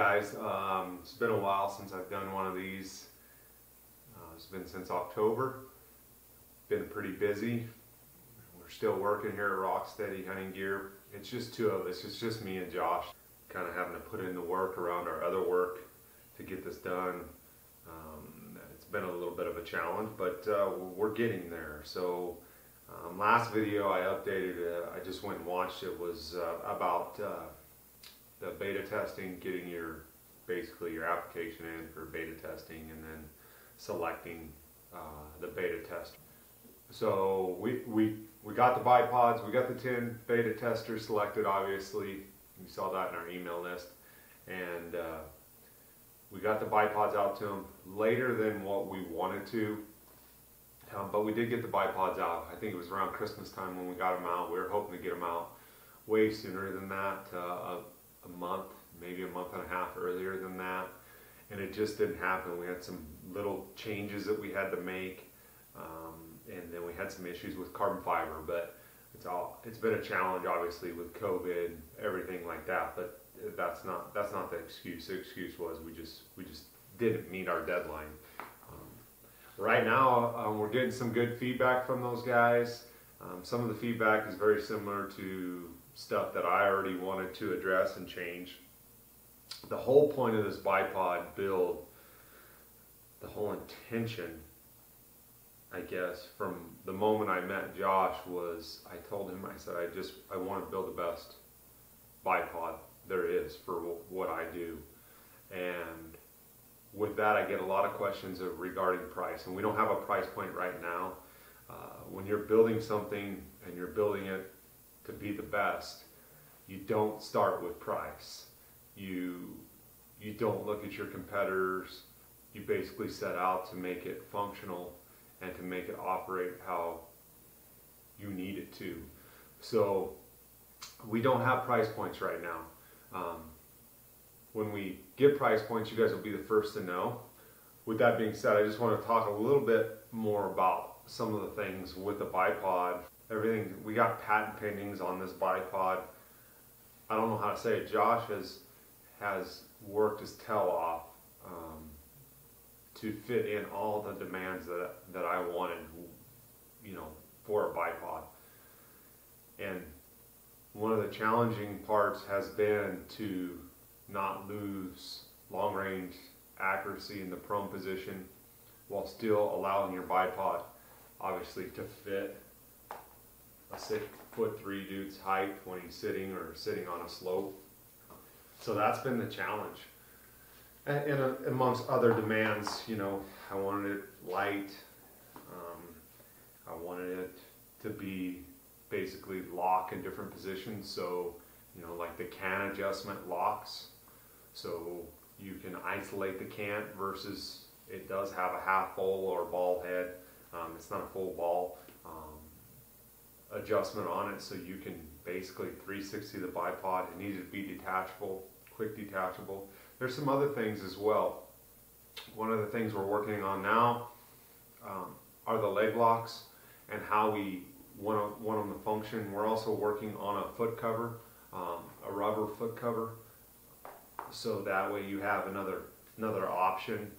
guys, it's been a while since I've done one of these. It's been since October. Been pretty busy. We're still working here at Rok-Stedi Hunting Gear. It's just two of us. It's just me and Josh, kind of having to put in the work around our other work to get this done. It's been a little bit of a challenge, but we're getting there. So last video I updated, I just went and watched it, was about the beta testing, getting basically your application in for beta testing, and then selecting the beta test. So we got the bipods, we got the 10 beta testers selected. Obviously, you saw that in our email list, and we got the bipods out to them later than what we wanted to, but we did get the bipods out. I think it was around Christmas time when we got them out. We were hoping to get them out way sooner than that, a month, maybe a month and a half earlier than that, and it just didn't happen. We had some little changes that we had to make, and then we had some issues with carbon fiber, but it's been a challenge, obviously, with COVID, everything like that. But that's not the excuse. The excuse was we just didn't meet our deadline. Right now, we're getting some good feedback from those guys. Some of the feedback is very similar to stuff that I already wanted to address and change. The whole point of this bipod build, the whole intention, I guess, from the moment I met Josh was, I told him, I said, I want to build the best bipod there is for what I do. And with that, I get a lot of questions regarding price, and we don't have a price point right now. When you're building something and you're building it to be the best, you don't start with price. You don't look at your competitors. You basically set out to make it functional and to make it operate how you need it to. So we don't have price points right now. When we get price points, you guys will be the first to know. With that being said, I just want to talk a little bit more about some of the things with the bipod. Everything, we got patent pendings on this bipod. I don't know how to say it. Josh has worked his tail off to fit in all the demands that I wanted, for a bipod. And one of the challenging parts has been to not lose long range accuracy in the prone position while still allowing your bipod obviously to fit a 6'3" dude's height when he's sitting on a slope. So that's been the challenge. And amongst other demands, I wanted it light. I wanted it to be basically lock in different positions. So, like the can adjustment locks. So you can isolate the can versus it does have a half bowl or ball head. It's not a full ball adjustment on it. So you can basically 360 the bipod. It needed to be detachable, quick detachable. There's some other things as well. One of the things we're working on now are the leg locks and how we want them to function. We're also working on a foot cover, a rubber foot cover, so that way you have another option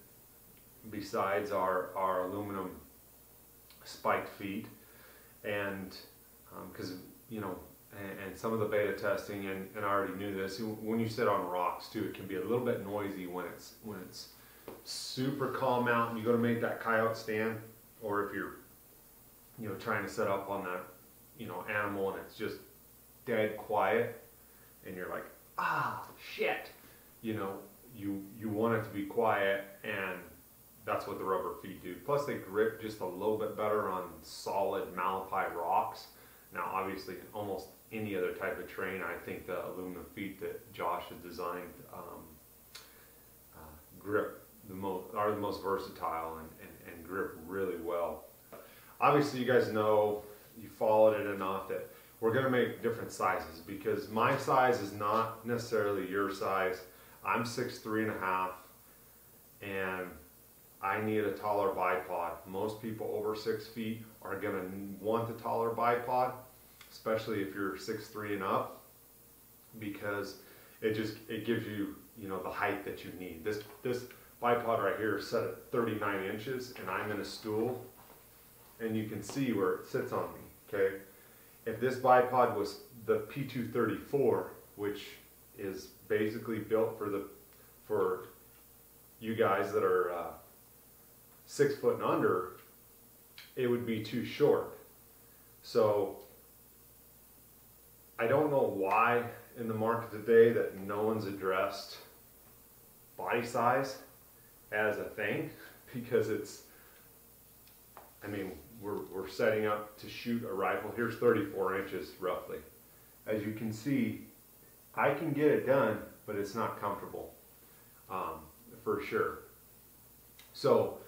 besides our aluminum spiked feet. And because and some of the beta testing, and I already knew this, when you sit on rocks too, it can be a little bit noisy when it's super calm out and you go to make that coyote stand, or if you're trying to set up on that animal and it's just dead quiet and you're like, shit, you want it to be quiet, and that's what the rubber feet do. Plus they grip just a little bit better on solid malachite rocks. Now obviously almost any other type of terrain, I think the aluminum feet that Josh has designed are the most versatile and grip really well. Obviously you guys know, you followed it enough, that we're going to make different sizes, because my size is not necessarily your size. I'm 6'3½", and I need a taller bipod. Most people over 6 feet are going to want the taller bipod, especially if you're 6'3" and up, because it gives you, you know, the height that you need. This bipod right here is set at 39 inches, and I'm in a stool, and you can see where it sits on me. Okay, if this bipod was the P234, which is basically built for you guys that are 6 foot and under, it would be too short. So I don't know why in the market today that no one's addressed body size as a thing, because it's, I mean, we're setting up to shoot a rifle. Here's 34 inches roughly. As you can see, I can get it done, but it's not comfortable, for sure. So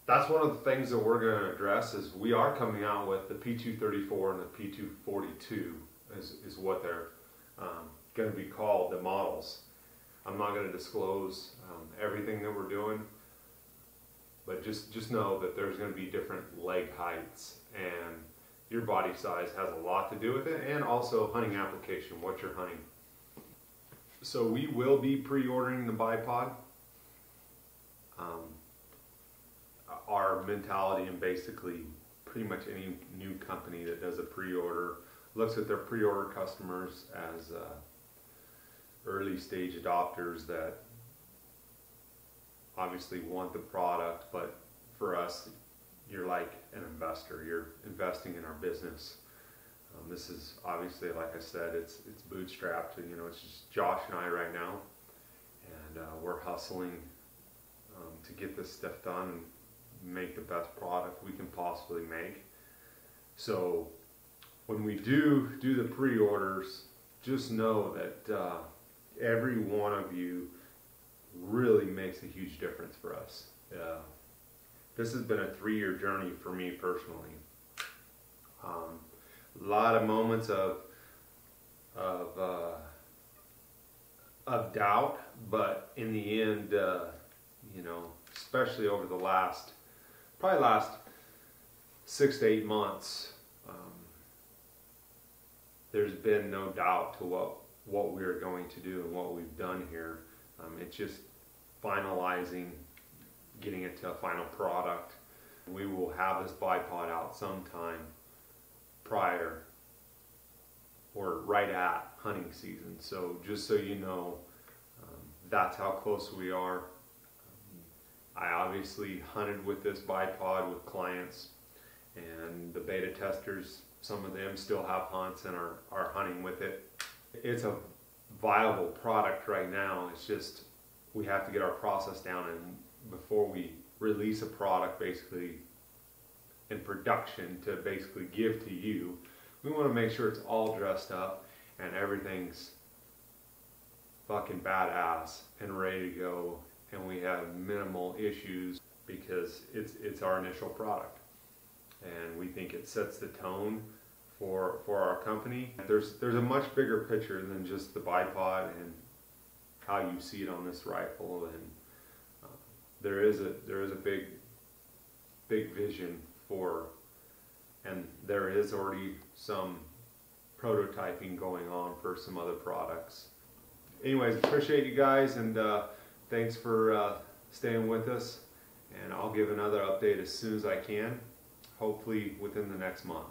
that's one of the things that we're going to address. Is we are coming out with the P234 and the P242 is what they're going to be called, the models. I'm not going to disclose everything that we're doing, but just know that there's going to be different leg heights, and your body size has a lot to do with it, and also hunting application, what you're hunting. So we will be pre-ordering the bipod. Our mentality, and basically pretty much any new company that does a pre-order looks at their pre-order customers as early stage adopters that obviously want the product, but for us, you're like an investor. You're investing in our business. This is obviously, like I said, it's bootstrapped. You know, it's just Josh and I right now, and we're hustling to get this stuff done and make the best product we can possibly make. So when we do the pre-orders, just know that every one of you really makes a huge difference for us. This has been a 3-year journey for me personally. A lot of moments of doubt, but in the end, you know, especially over the last 6 to 8 months, there's been no doubt to what we're going to do and what we've done here. It's just finalizing, getting it to a final product. We will have this bipod out sometime prior or right at hunting season. So just so you know, that's how close we are. I obviously hunted with this bipod with clients, and the beta testers, some of them still have hunts and are hunting with it. It's a viable product right now. It's just we have to get our process down, and before we release a product basically in production to basically give to you, we want to make sure it's all dressed up and everything's fucking badass and ready to go, and we have minimal issues, because it's our initial product and we think it sets the tone for our company. There's a much bigger picture than just the bipod and how you see it on this rifle, and there is a big vision for, and there is already some prototyping going on for some other products. Anyways, appreciate you guys, and thanks for staying with us, and I'll give another update as soon as I can, hopefully within the next month.